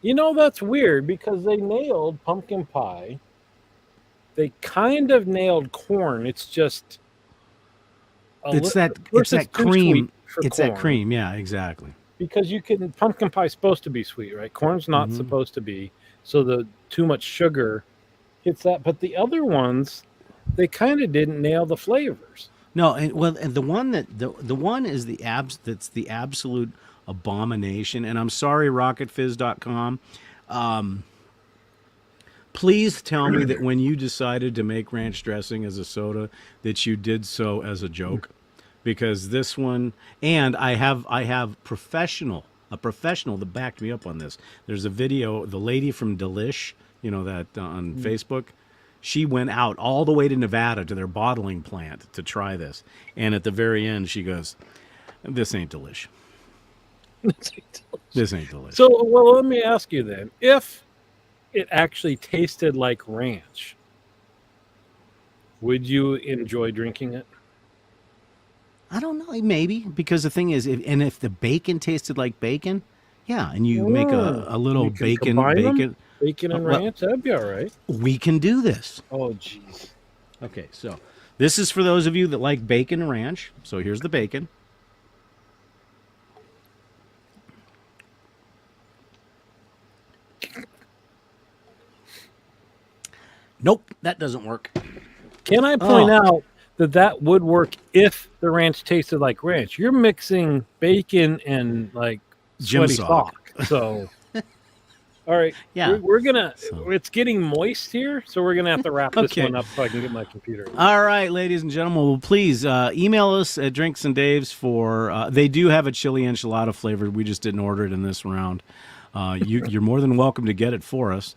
that's weird because they nailed pumpkin pie. They kind of nailed corn. It's just It's that too cream. sweet for It's corn. that cream. Yeah, exactly. Because pumpkin pie is supposed to be sweet, right? Corn's not supposed to be. So the too much sugar hits that. But the other ones, they kind of didn't nail the flavors. No, and the one the one is that's the absolute abomination. And I'm sorry, Rocket-Fizz.com. Please tell me that when you decided to make ranch dressing as a soda, that you did so as a joke, because this one, and I have a professional that backed me up on this. There's a video, the lady from Delish, that on Facebook. She went out all the way to Nevada to their bottling plant to try this. And at the very end, she goes, "This ain't delish. This ain't delish." So, well, let me ask you then. If it actually tasted like ranch, would you enjoy drinking it? I don't know, maybe, because the thing is, if the bacon tasted like bacon, yeah, and you make a little You can bacon, combine them? Bacon and well- ranch, that'd be all right. we can do this. Oh, jeez. Okay, so this is for those of you that like bacon and ranch. So here's the bacon. Nope, that doesn't work. Can I point out that would work if the ranch tasted like ranch? You're mixing bacon and like Gym sweaty sock. sock. So, all right. Yeah. We're gonna. So- It's getting moist here, so we're gonna have to wrap this Okay. one up so I can get my computer. All right, ladies and gentlemen, well, please email us at Drinks and Daves for. They do have a chili enchilada flavor. We just didn't order it in this round. You're more than welcome to get it for us.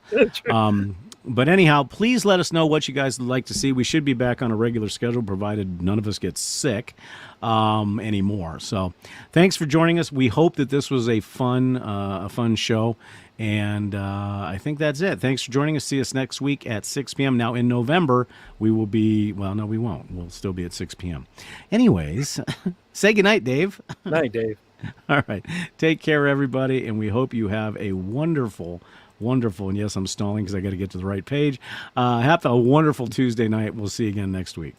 But anyhow, please let us know what you guys would like to see. We should be back on a regular schedule, provided none of us get sick anymore. So, thanks for joining us. We hope that this was a fun show, and I think that's it. Thanks for joining us. See us next week at 6 p.m. Now, in November, we will be. Well, no, we won't. We'll still be at 6 p.m. Anyways, say goodnight, Dave. Night, Dave. All right. Take care, everybody, and we hope you have a wonderful, and yes, I'm stalling because I got to get to the right page. Have a wonderful Tuesday night. We'll see you again next week.